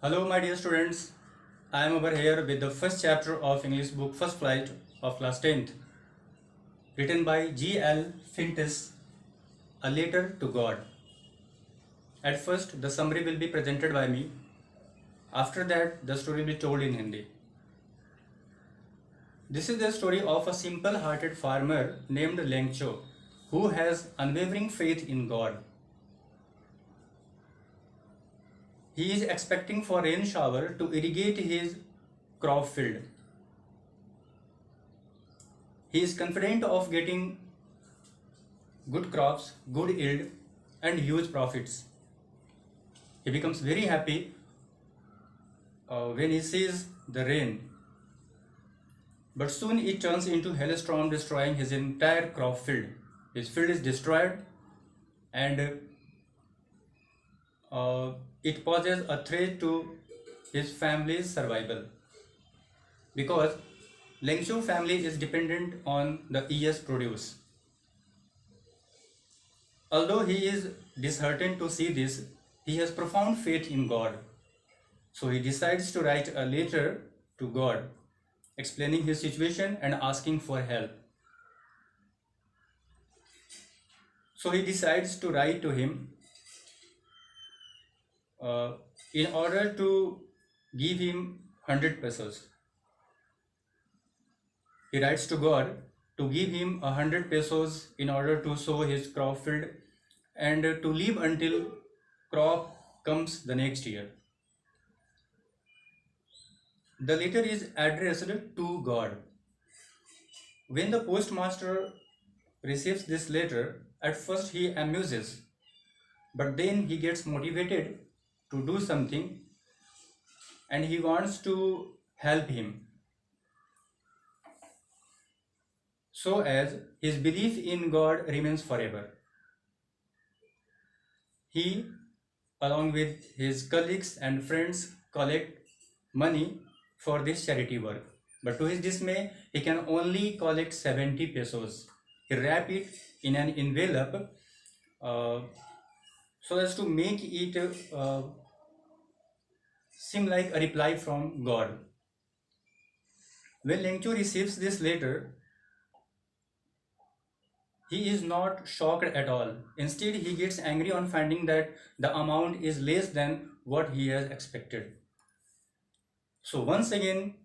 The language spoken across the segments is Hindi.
Hello, my dear students. I am over here with the first chapter of English book First Flight of class 10th, written by G.L. Fintis, A Letter to God. At first, the summary will be presented by me. After that, the story will be told in Hindi. This is the story of a simple-hearted farmer named Lengcho, who has unwavering faith in God. He is expecting for rain shower to irrigate his crop field. He is confident of getting good crops, good yield, and huge profits. He becomes very happy when he sees the rain. But soon it turns into hailstorm, destroying his entire crop field. His field is destroyed, and it poses a threat to his family's survival, because Lengcho family is dependent on the year's produce. Although he is disheartened to see this, he has profound faith in God. So he decides to write a letter to God, explaining his situation and asking for help. So he decides to write to him in order to give him 100 pesos. He writes to God to give him 100 pesos in order to sow his crop field and to leave until crop comes the next year. The letter is addressed to God. When the postmaster receives this letter, at first he amuses, but then he gets motivated to do something and he wants to help him, so as his belief in God remains forever. He, along with his colleagues and friends, collect money for this charity work. But to his dismay, he can only collect 70 pesos. He wrap it in an envelope so as to make it seem like a reply from God. When Lengcho receives this letter, he is not shocked at all. Instead, he gets angry on finding that the amount is less than what he has expected. So once again,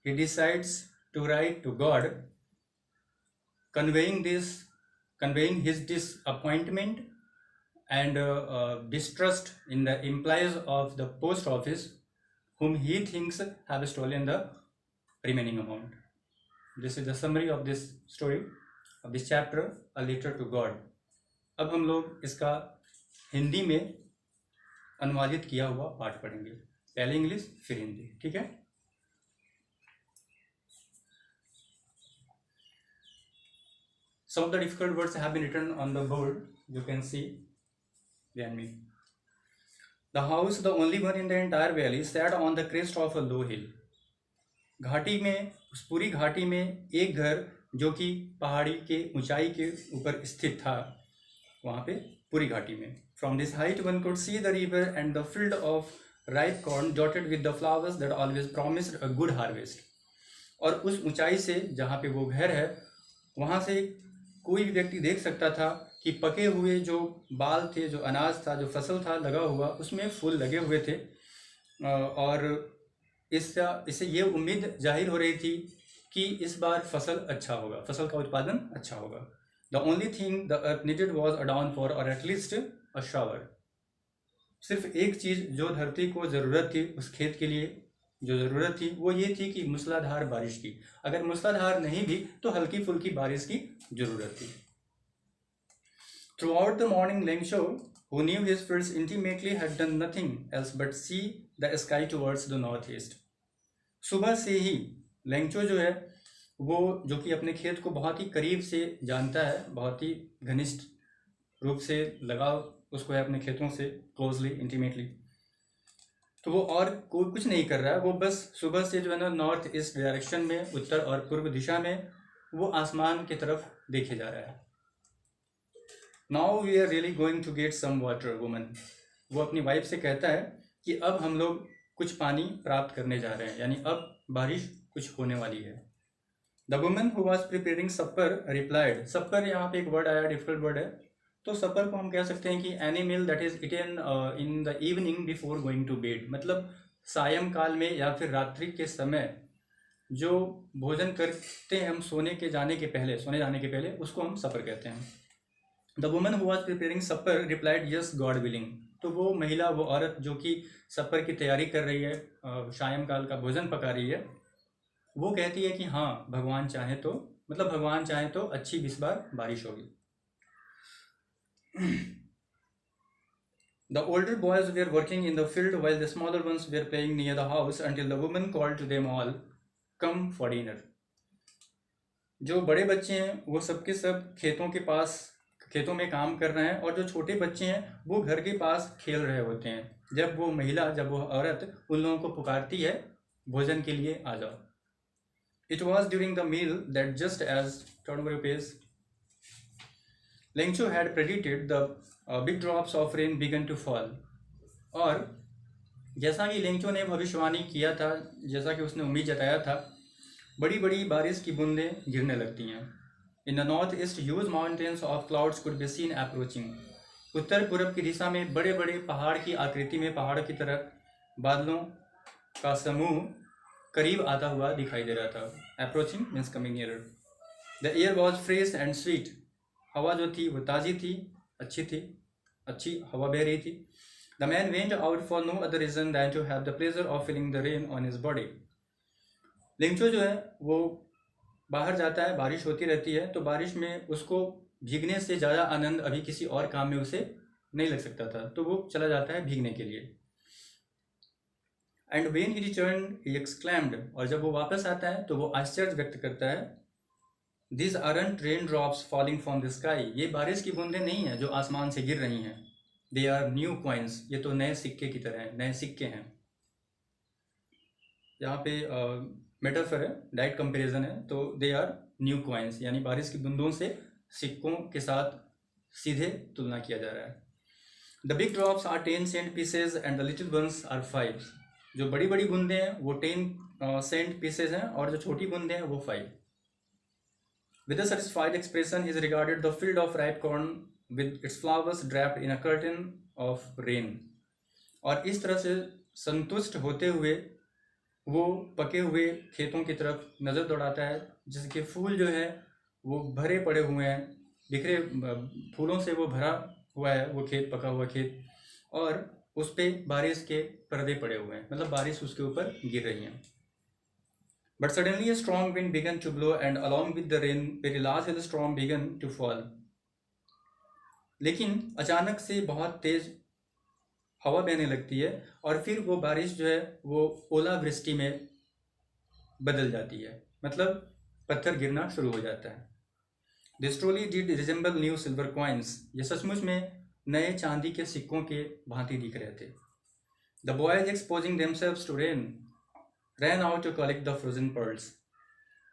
he decides to write to God, conveying his disappointment and distrust in the employees of the post office, whom he thinks have stolen the remaining amount. This is the summary of this story, of this chapter, A Letter to God. अब हम लोग इसका हिंदी में अनुवादित किया हुआ पाठ पढ़ेंगे, पहले इंग्लिश फिर हिंदी, ठीक है? Some of the difficult words have been written on the board. You can see behind me. The house, the only one in the entire valley, sat on the crest of a low hill. घाटी में, उस पूरी घाटी में एक घर जो कि पहाड़ी के ऊंचाई के ऊपर स्थित था, वहाँ पे पूरी घाटी में. From this height one could see the river and the field of ripe corn dotted with the flowers that always promised a good harvest. और उस ऊंचाई से जहाँ पे वो घर है, वहाँ से कोई भी व्यक्ति देख सकता था कि पके हुए जो बाल थे, जो अनाज था, जो फसल था लगा हुआ, उसमें फूल लगे हुए थे, और इससे ये उम्मीद जाहिर हो रही थी कि इस बार फसल अच्छा होगा, फसल का उत्पादन अच्छा होगा. The only thing the earth needed was a downpour or at least a shower. सिर्फ एक चीज़ जो धरती को ज़रूरत थी, उस खेत के लिए जो ज़रूरत थी, वो ये थी कि मूसलाधार बारिश की. अगर मूसलाधार नहीं भी तो हल्की फुल्की बारिश की ज़रूरत थी. Throughout the morning, Lengcho, who knew his fields intimately, had done nothing else but see the sky towards the northeast. सुबह से ही लेंगचो जो है वो, जो कि अपने खेत को बहुत ही करीब से जानता है, बहुत ही घनिष्ठ रूप से लगाव उसको है अपने खेतों से, क्लोजली, इंटीमेटली, तो वो और कोई कुछ नहीं कर रहा है. वो बस सुबह से जो है ना नॉर्थ ईस्ट डायरेक्शन में, उत्तर और पूर्व दिशा में, वो आसमान की तरफ देखे जा रहा है. Now we are really going to get some water woman. वो अपनी वाइफ से कहता है कि अब हम लोग कुछ पानी प्राप्त करने जा रहे हैं, यानी अब बारिश कुछ होने वाली है। The woman who was preparing supper replied, supper यहाँ पे एक वर्ड आया, डिफिकल्ट वर्ड है, तो सपर को हम कह सकते हैं कि any meal that is eaten in the evening before going to bed, मतलब सायंकाल में या फिर रात्रि के समय जो भोजन करते हैं हम सोने जाने के पहले, उसको हम सपर कहते हैं। The woman who was preparing supper replied yes God willing, तो वो महिला, वो औरत जो कि सपर की तैयारी कर रही है, सायंकाल का भोजन पका रही है, वो कहती है कि हाँ भगवान चाहे तो, मतलब भगवान चाहे तो अच्छी इस बार बारिश होगी। The older boys were working in the field while the smaller ones were playing near the house until the woman called to them all, come for dinner. जो बड़े बच्चे हैं वो सबके सब खेतों में काम कर रहे हैं, और जो छोटे बच्चे हैं वो घर के पास खेल रहे होते हैं, जब वो औरत उन लोगों को पुकारती है भोजन के लिए आ जाओ। It was during the meal that just as turn over your page, Lengcho had predicted the big drops of rain began to fall, और जैसा कि लेंचो ने भविष्यवाणी किया था, जैसा कि उसने उम्मीद जताया था, बड़ी बड़ी बारिश की बूंदें गिरने लगती हैं। In the north east huge mountains of clouds could be seen approaching, उत्तर पूर्व की दिशा में बड़े बड़े पहाड़ की आकृति में, पहाड़ की तरफ बादलों का समूह करीब आता हुआ दिखाई दे रहा था। Approaching means coming nearer. The air was fresh and sweet, हवा जो थी वो ताज़ी थी, अच्छी हवा बह रही थी। The man went out for no other reason than to have the pleasure of feeling the rain on his body. Lencho जो है वो बाहर जाता है, बारिश होती रहती है, तो बारिश में उसको भीगने से ज़्यादा आनंद अभी किसी और काम में उसे नहीं लग सकता था, तो वो चला जाता है भीगने के लिए। And when he return he exclaimed, और जब वो वापस आता है तो वो आश्चर्य व्यक्त करता है, this aren't rain drops falling from the sky, ये बारिश की बूंदें नहीं हैं जो आसमान से गिर रही हैं, दे आर न्यू कॉइन्स, ये तो नए सिक्के की तरह हैं, नए सिक्के हैं। यहाँ पे मेटाफर है, डायरेक्ट कंपैरिजन है, तो दे आर न्यू कॉइन्स, यानी बारिश की बूंदों से सिक्कों के साथ सीधे तुलना किया जा रहा है। The big drops are 10 cent pieces and the little ones are 5, जो बड़ी बड़ी बूंदें हैं वो 10 सेंट पीसेज हैं, और जो छोटी बूंदें हैं वो 5। With a satisfied expression, he regarded the field of ripe corn with its flowers draped in a curtain of rain. और इस तरह से संतुष्ट होते हुए वो पके हुए खेतों की तरफ नज़र दौड़ाता है, जिसके फूल जो है वो भरे पड़े हुए हैं, बिखरे फूलों से वो भरा हुआ है वो खेत, पका हुआ खेत, और उस पर बारिश के पर्दे पड़े हुए हैं, मतलब बारिश उसके ऊपर गिर रही है। But suddenly a strong wind began to blow and along with the rain very large hailstorm began to fall. लेकिन अचानक से बहुत तेज हवा बहने लगती है, और फिर वो बारिश जो है वो ओलावृष्टि में बदल जाती है, मतलब पत्थर गिरना शुरू हो जाता है। This truly did resemble new silver coins, ये सचमुच में नए चांदी के सिक्कों के भांति दिख रहे थे। The boys exposing themselves to rain ran out to collect the frozen pearls.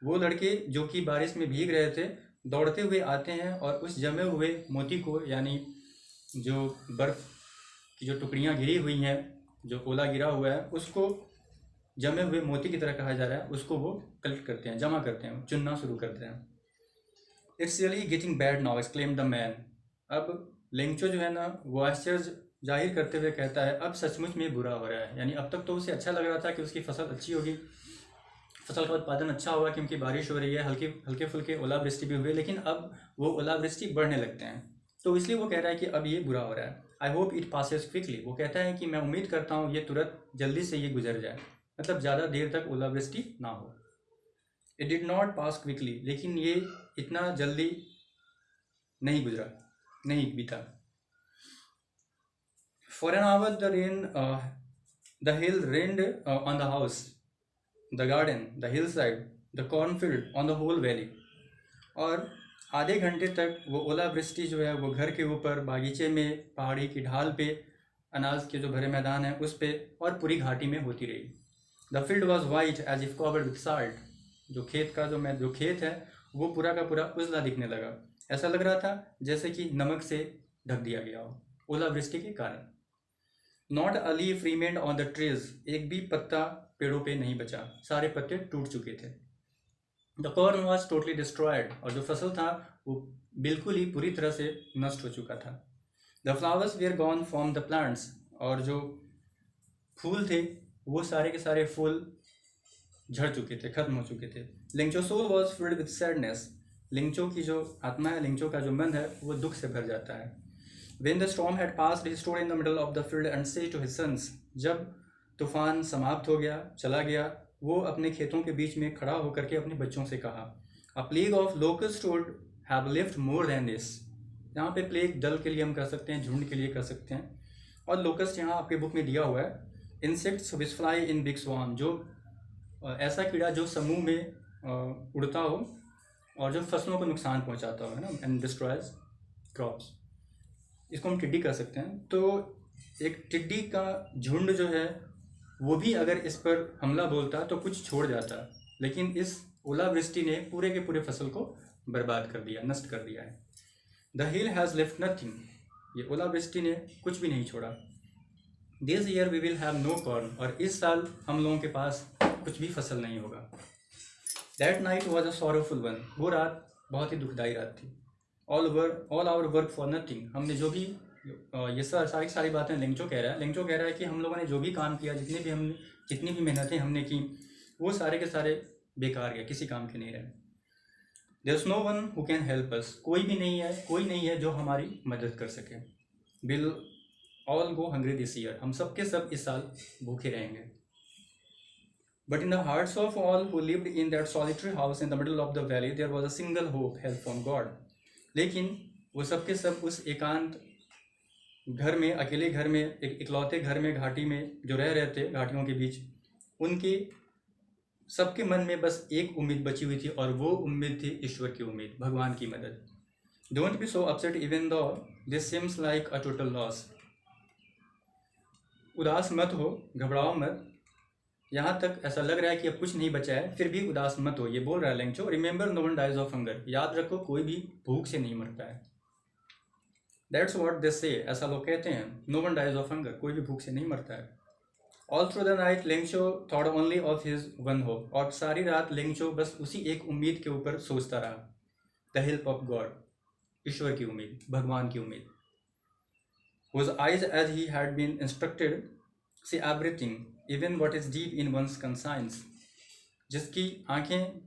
वो लड़के जो कि बारिश में भीग रहे थे दौड़ते हुए आते हैं और उस जमे हुए मोती को, यानी जो बर्फ़ की जो टुकड़ियाँ गिरी हुई हैं, जो ओला गिरा हुआ है, उसको जमे हुए मोती की तरह कहा जा रहा है, उसको वो कलेक्ट करते हैं, जमा करते हैं, चुनना शुरू करते हैं। It's really getting bad now exclaimed the man. अब लेंगचो जो है ना वो आश्चर्य जाहिर करते हुए कहता है, अब सचमुच में बुरा हो रहा है। यानी अब तक तो उसे अच्छा लग रहा था कि उसकी फसल अच्छी होगी, फसल का उत्पादन अच्छा होगा क्योंकि बारिश हो रही है, हल्के फुल्के ओलावृष्टि भी हुए, लेकिन अब वो ओलावृष्टि बढ़ने लगते हैं, तो इसलिए वो कह रहा है कि अब ये बुरा हो रहा है। I hope it passes quickly, वो कहता है कि मैं उम्मीद करता हूँ ये तुरंत जल्दी से ये गुजर जाए, मतलब ज़्यादा देर तक ओलावृष्टि ना हो। It did not pass quickly, लेकिन ये इतना जल्दी नहीं गुजरा, नहीं बीता। For an hour the hail rained on the house, the garden, the hillside, the cornfield, on the whole valley. और आधे घंटे तक वो ओलावृष्टि जो है वो घर के ऊपर, बागीचे में, पहाड़ी की ढाल पे, अनाज के जो भरे मैदान हैं उस पे, और पूरी घाटी में होती रही। The field was white as if covered with salt, जो खेत है वो पूरा का पूरा उजला दिखने लगा, ऐसा लग रहा था जैसे कि नमक से ढक दिया गया हो ओलावृष्टि के कारण। Not a leaf remained on the trees, एक भी पत्ता पेड़ों पे नहीं बचा, सारे पत्ते टूट चुके थे। The corn was totally destroyed, और जो फसल था वो बिल्कुल ही पूरी तरह से नष्ट हो चुका था। The flowers were gone from the plants, और जो फूल थे वो सारे के सारे फूल झड़ चुके थे, खत्म हो चुके थे। Lencho soul was filled with sadness, Lencho की जो आत्मा है, लिंगचो का जो मन है वो दुख से भर जाता है। When the storm had passed, he stood in the middle of the field and said to his sons, जब तूफान समाप्त हो गया, चला गया, वो अपने खेतों के बीच में खड़ा होकर के अपने बच्चों से कहा, A plague of locusts would have lived more than this. यहाँ पे प्लेग दल के लिए हम कर सकते हैं, झुंड के लिए कर सकते हैं, और लोकस्ट यहाँ आपके बुक में दिया हुआ है, insects which fly in big swarm, जो ऐसा कीड़ा जो समूह में उड़ता हो और जो फसलों को नुकसान पहुँचाता हो, है ना, एंड डिस्ट्रॉयज क्रॉप्स, इसको हम टिड्डी कर सकते हैं। तो एक टिड्डी का झुंड जो है वो भी अगर इस पर हमला बोलता तो कुछ छोड़ जाता, लेकिन इस ओलावृष्टि ने पूरे के पूरे फसल को बर्बाद कर दिया, नष्ट कर दिया है। The hill has left nothing, ये ओलावृष्टि ने कुछ भी नहीं छोड़ा। This year we will have no corn, और इस साल हम लोगों के पास कुछ भी फसल नहीं होगा। That night was a sorrowful one, वो रात बहुत ही दुखदाई रात थी। All our work for nothing, हमने जो भी ये सारी बातें लिंगचो कह रहा है, लिंगचो कह रहा है कि हम लोगों ने जो भी काम किया, जितनी भी मेहनतें हमने की, वो सारे के सारे बेकार गए, किसी काम के नहीं रहे। There is no one who can help us, कोई नहीं है जो हमारी मदद कर सके। Will all go hungry this year, हम सब के सब इस साल भूखे रहेंगे। But in the hearts of all who lived in that solitary house in the middle of the valley, there was a single hope, help from God. लेकिन वो सब के सब उस एकांत घर में, अकेले घर में, एक इकलौते घर में, घाटी में जो रह रहे थे, घाटियों के बीच, उनके सबके मन में बस एक उम्मीद बची हुई थी, और वो उम्मीद थी ईश्वर की उम्मीद, भगवान की मदद। Don't be so upset even though this seems like a total loss, उदास मत हो, घबराओ मत, यहाँ तक ऐसा लग रहा है कि अब कुछ नहीं बचा है, फिर भी उदास मत हो, ये बोल रहा है Lencho. Remember no one dies of hunger, याद रखो कोई भी भूख से नहीं मरता है। दैट्स व्हाट दे से, ऐसा लोग कहते हैं, no one dies of hunger, कोई भी भूख से नहीं मरता है। All through the night Lencho thought only of his one hope, और सारी रात लिंगचो बस उसी एक उम्मीद के ऊपर सोचता रहा, द हेल्प ऑफ गॉड, ईश्वर की उम्मीद, भगवान की उम्मीद। Whose eyes as he had been instructed see everything, even what is deep in one's conscience, जिसकी आंखें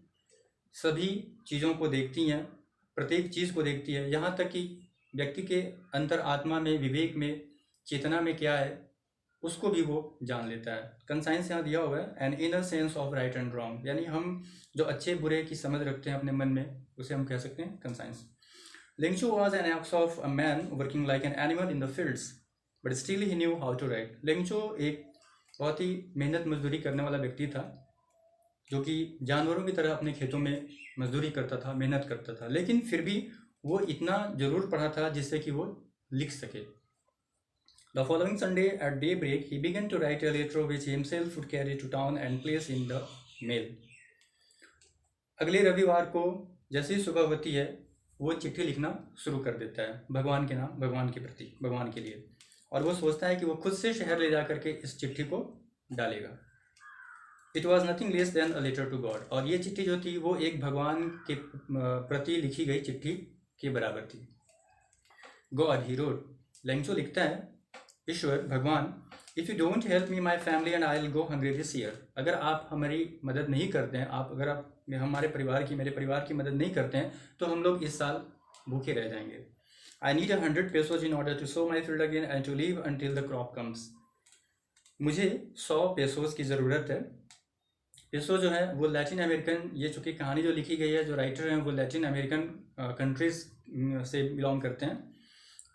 सभी चीज़ों को देखती हैं, प्रत्येक चीज़ को देखती है, यहाँ तक कि व्यक्ति के अंतर आत्मा में, विवेक में, चेतना में क्या है उसको भी वो जान लेता है। कंसाइंस यहाँ दिया हुआ है, an inner sense of right and wrong, यानी हम जो अच्छे बुरे की समझ रखते हैं अपने मन में, उसे हम कह सकते हैं conscience. Lingshu was an axe of a man working like an animal in the fields, but still he knew how to write. Lingshu एक बहुत ही मेहनत मजदूरी करने वाला व्यक्ति था, जो कि जानवरों की तरह अपने खेतों में मजदूरी करता था, मेहनत करता था, लेकिन फिर भी वो इतना जरूर पढ़ा था जिससे कि वो लिख सके। The following Sunday at daybreak, he began to write a letter which he himself would carry to town and place in the mail. अगले रविवार को जैसे ही सुबह होती है, वो चिट्ठी लिखना शुरू कर देता है भगवान के नाम, भगवान के प्रति, भगवान के लिए, और वो सोचता है कि वो खुद से शहर ले जा करके इस चिट्ठी को डालेगा। It was nothing less than a letter to God, और ये चिट्ठी जो थी वो एक भगवान के प्रति लिखी गई चिट्ठी के बराबर थी। गॉड, ही रोट, लिंगचो लिखता है, ईश्वर, भगवान, if you don't help me my family and I will go hungry this year, अगर आप हमारी मदद नहीं करते हैं, अगर आप मेरे परिवार की मदद नहीं करते हैं, तो हम लोग इस साल भूखे रह जाएंगे। I need 100 pesos in order to sow my field again and to live until the crop comes, मुझे 100 pesos की ज़रूरत है। पेसो जो है वो लैटिन अमेरिकन, ये चूँकि कहानी जो लिखी गई है, जो राइटर हैं वो लैटिन अमेरिकन कंट्रीज़ से बिलोंग करते हैं,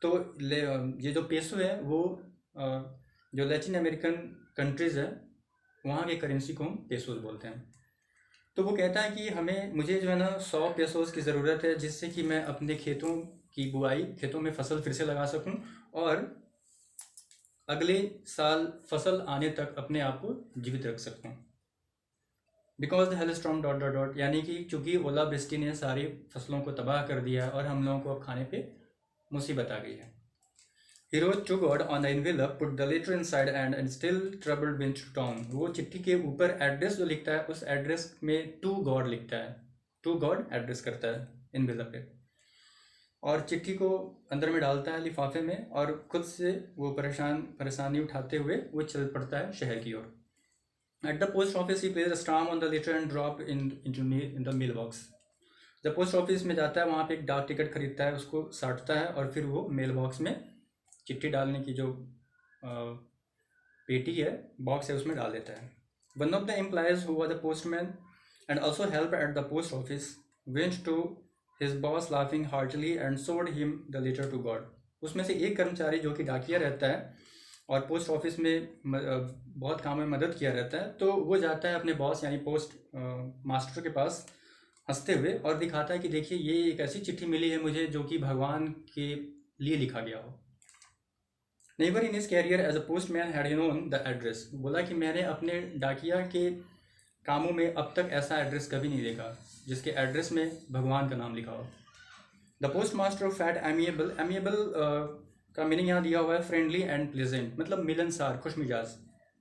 तो ये जो पेसो है वो जो लैटिन अमेरिकन कंट्रीज़ है वहाँ के करेंसी को हम पेसोस बोलते हैं। तो वो कहता है कि मुझे जो है ना 100 pesos की ज़रूरत है, जिससे कि मैं अपने खेतों की बुआई, खेतों में फसल फिर से लगा सकूं, और अगले साल फसल आने तक अपने आप को जीवित रख सकूं। बिकॉज द हेलस्टॉर्म ... यानी कि चूँकि ओलावृष्टि ने सारी फसलों को तबाह कर दिया है और हम लोगों को अब खाने पे मुसीबत आ गई है। He wrote to God on the envelope, put the letter inside and still trouble went to town. वो चिट्ठी के ऊपर एड्रेस जो लिखता है उस एड्रेस में टू गॉड लिखता है, टू गॉड एड्रेस करता है एनवेलप पे, और चिट्ठी को अंदर में डालता है लिफाफे में, और खुद से वो परेशानी उठाते हुए वो चल पड़ता है शहर की ओर. At the post office he placed a stamp on the letter and dropped in the mailbox. जब पोस्ट ऑफिस में जाता है वहाँ पे एक डाक टिकट खरीदता है, उसको साटता है और फिर वो मेल बॉक्स में चिट्ठी डालने की जो पेटी है, बॉक्स है, उसमें डाल देता है. One of the employees who was the postman and also help at the post office went to his boss laughing heartily and showed him the letter to God. उसमें से एक कर्मचारी जो कि डाकिया रहता है और पोस्ट ऑफिस में बहुत काम में मदद किया रहता है, तो वो जाता है अपने बॉस यानी पोस्ट मास्टर के पास हंसते हुए और दिखाता है कि देखिए ये एक ऐसी चिट्ठी मिली है मुझे जो कि भगवान के लिए लिखा गया हो. Never in his career as a postman had he known the address. बोला कि मैंने अपने डाकिया के कामों में अब तक ऐसा एड्रेस कभी नहीं देखा जिसके एड्रेस में भगवान का नाम लिखा हो. The post master fat amiable. Amiable का मीनिंग यहाँ दिया हुआ है फ्रेंडली एंड प्लेजेंट, मतलब मिलनसार, खुश मिजाज,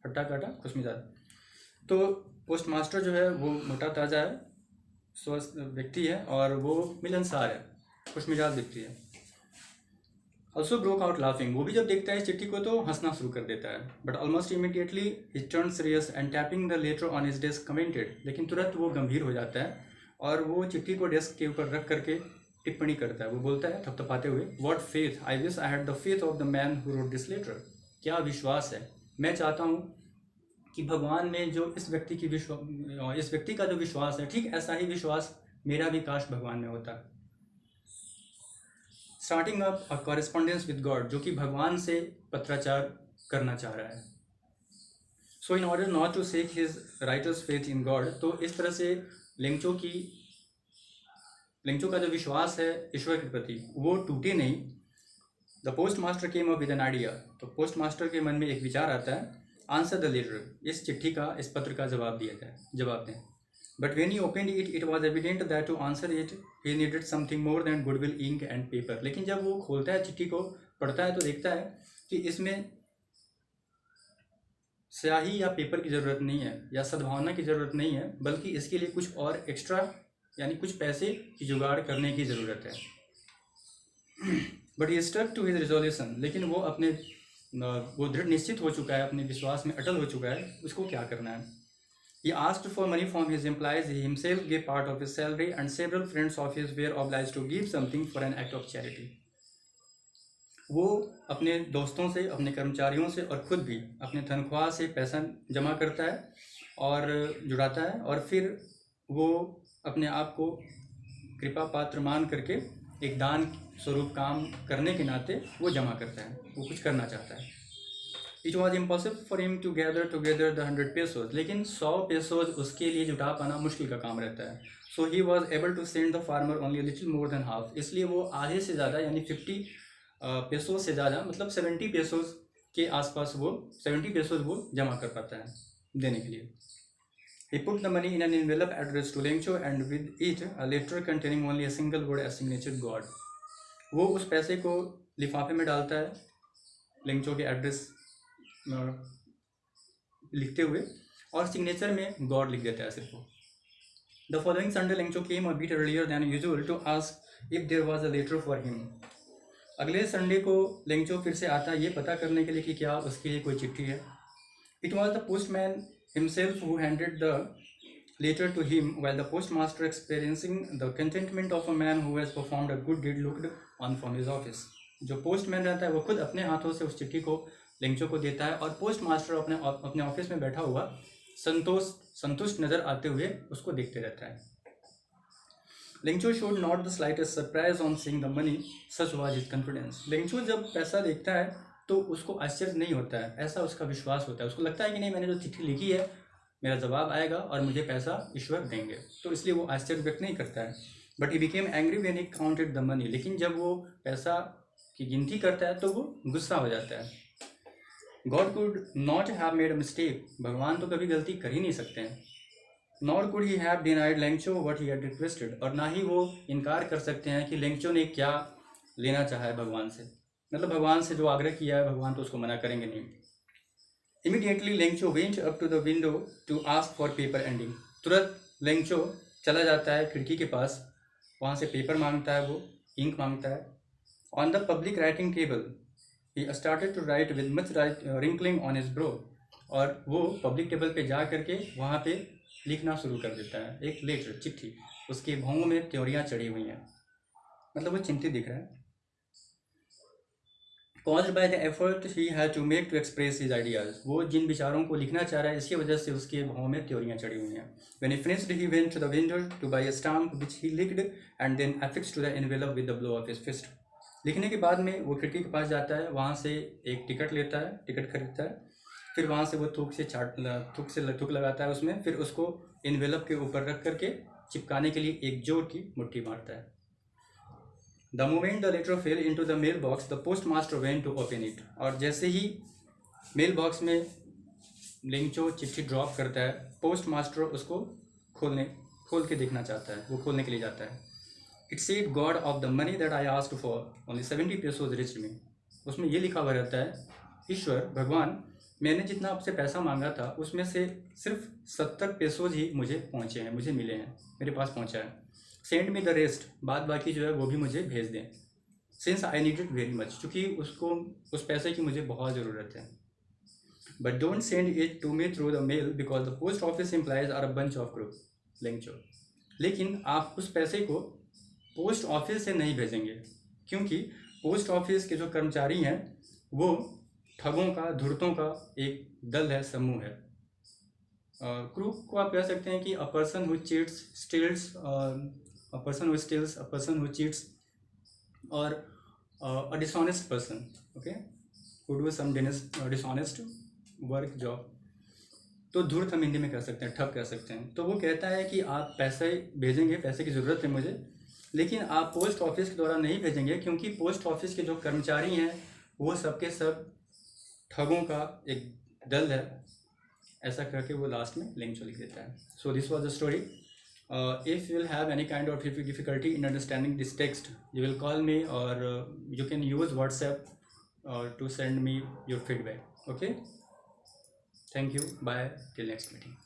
हट्टा काटा खुश मिजाज. तो पोस्ट मास्टर जो है वो मोटा ताज़ा है, स्वस्थ व्यक्ति है और वो मिलनसार है, खुश मिजाज व्यक्ति है. Also broke out laughing. वो भी जब देखता है इस चिट्ठी को तो हंसना शुरू कर देता है. But almost immediately he turn serious and tapping the later on his desk commented. लेकिन तुरंत वो गंभीर हो जाता है और वो चिट्ठी को डेस्क के ऊपर रख करके टिप्पणी करता है. वो बोलता है थपथपाते हुए, what faith, I wish I had the faith of the man who wrote this letter. क्या विश्वास है, मैं चाहता हूँ कि भगवान में जो इस व्यक्ति का जो विश्वास है, ठीक ऐसा ही विश्वास मेरा भी काश भगवान में होता. Starting up a correspondence with God, जो कि भगवान से पत्राचार करना चाह रहा है. So in order not to shake his writer's faith in God, तो इस तरह से लेंगचो का जो विश्वास है ईश्वर के प्रति वो टूटे नहीं. The post master came up with an idea. तो पोस्ट मास्टर के मन में एक विचार आता है, आंसर द लेटर, इस चिट्ठी का, इस पत्र का जवाब दें. But when he opened it, it was evident that to answer it he needed something more than goodwill, ink and paper. लेकिन जब वो खोलता है चिट्ठी को, पढ़ता है, तो देखता है कि इसमें स्याही या पेपर की ज़रूरत नहीं है या सद्भावना की ज़रूरत नहीं है, बल्कि इसके लिए कुछ और एक्स्ट्रा यानी कुछ पैसे की जुगाड़ करने की ज़रूरत है. But he stuck to his resolution. लेकिन वो दृढ़ निश्चित हो चुका है, अपने विश्वास में अटल हो चुका है, उसको क्या करना है. He asked for money from his employees. He himself gave part of his salary, and several friends of his were obliged to give something for an act of charity. वो अपने दोस्तों से, अपने कर्मचारियों से और खुद भी अपने तनख्वाह से पैसा जमा करता है और जुड़ाता है, और फिर वो अपने आप को कृपा पात्र मान करके एक दान स्वरूप काम करने के नाते वो जमा करता है, वो कुछ करना चाहता है. It was impossible for him to gather together the 100 pesos. लेकिन 100 pesos उसके लिए जुटा पाना मुश्किल का काम रहता है. So he was able to send the farmer only a little more than half. इसलिए वो आधे से ज़्यादा यानी 50 pesos से ज़्यादा, मतलब 70 pesos के आसपास वो 70 pesos वो जमा कर पाता है देने के लिए. He put the money in an envelope addressed to Lengcho and with it a letter containing only a single word as signature God. वो उस पैसे को लिफाफे में डालता है लेंचो के एड्रेस लिखते हुए, और सिग्नेचर में गॉड लिख देता है सिर्फ वो. The following Sunday Lencho came a bit earlier than usual to ask if there was a letter for him. अगले संडे को लेंचो फिर से आता है ये पता करने के लिए कि क्या उसके लिए कोई चिट्ठी है. It was the postman himself who handed the letter to him, while the postmaster, experiencing the contentment of a man who has performed a good deed, looked on from his office. जो पोस्टमैन रहता है वो खुद अपने हाथों से उस चिट्ठी को लेंचो को देता है, और पोस्ट मास्टर अपने ऑफिस में बैठा हुआ संतुष्ट नजर आते हुए उसको देखते रहता है. Lencho showed not the slightest surprise on seeing the money, such was his confidence. Lencho जब पैसा देखता है तो उसको आश्चर्य नहीं होता है, ऐसा उसका विश्वास होता है. उसको लगता है कि नहीं, मैंने जो चिट्ठी लिखी है मेरा जवाब आएगा और मुझे पैसा ईश्वर देंगे, तो इसलिए वो आश्चर्य व्यक्त नहीं करता है. But he became angry when he counted the money. लेकिन जब वो पैसा की गिनती करता है तो वो गुस्सा हो जाता है. God could not have made a mistake. भगवान तो कभी गलती कर ही नहीं सकते हैं. Nor could he have denied Lencho what he had requested. और ना ही वो इनकार कर सकते हैं कि लेंचो ने क्या लेना चाहा है भगवान से. मतलब भगवान से जो आग्रह किया है भगवान तो उसको मना करेंगे नहीं। Immediately Lencho went up to the window to ask for paper and ink. तुरंत लेंगचो चला जाता है खिड़की के पास, वहाँ से पेपर मांगता है, वो इंक मांगता है। On the public writing table he started to write with much wrinkling on his brow. और वो पब्लिक टेबल पे जा करके वहाँ पे लिखना शुरू कर देता है एक लेटर, चिट्ठी। उसके भौहों में त्योरियाँ चढ़ी हुई हैं, मतलब वो चिंतित दिख रहा है। Caused by the effort he had to make to express his ideas, वो जिन विचारों को लिखना चाह रहा है इसकी वजह से उसके भौं में त्योरियाँ चढ़ी हुई हैं। When he finished he went to the window to buy a stamp which he licked and then affixed to the envelope with the blow of his fist। लिखने के बाद में वो खिड़की के पास जाता है, वहाँ से एक टिकट लेता है, टिकट खरीदता है, फिर वहाँ से वो थूक लगाता है उसमें, फिर उसको एनवेलप के ऊपर रख करके चिपकाने के लिए एक जोर की मुट्ठी मारता है। The moment the letter fell into the mailbox, the postmaster went to open it। और जैसे ही मेल बॉक्स में लेंगचो चिट्ठी ड्रॉप करता है, पोस्ट मास्टर उसको खोल के देखना चाहता है, वो खोलने के लिए जाता है। It said, God of the money that I asked for, only 70 pesos reached me। उसमें ये लिखा हुआ रहता है, ईश्वर भगवान, मैंने जितना आपसे पैसा मांगा था उसमें से सिर्फ 70 पेसोज ही मुझे पहुँचे हैं, मुझे मिले हैं, मेरे पास पहुँचा है। सेंड मी द रेस्ट, बाद बाकी जो है वो भी मुझे भेज दें। Since I need it very much, चूँकि उसको उस पैसे की मुझे बहुत ज़रूरत है। But don't send it to me through the mail because the post office employees are a bunch of crook. लेंगचो, लेकिन आप उस पैसे को पोस्ट ऑफिस से नहीं भेजेंगे क्योंकि पोस्ट ऑफिस के जो कर्मचारी हैं वो ठगों का, धूर्तों का एक दल है, समूह है। क्रूक को आप कह सकते हैं कि a person who cheats, steals, a person who steals, a person who cheats, or a dishonest person, okay, who do some dishonest work job। तो धूर्त हम हिंदी में कह सकते हैं, ठग कह सकते हैं। तो वो कहता है कि आप पैसे भेजेंगे, पैसे की ज़रूरत है मुझे, लेकिन आप पोस्ट ऑफिस के द्वारा नहीं भेजेंगे क्योंकि पोस्ट ऑफिस के जो कर्मचारी हैं वो सबके सब ठगों का एक दल है। ऐसा करके वो लास्ट में लेंगचो लिख देता है। So this was the story. If you will have any kind of difficulty in understanding this text, you will call me, or you can use WhatsApp to send me your feedback. Okay, thank you, bye, till next meeting.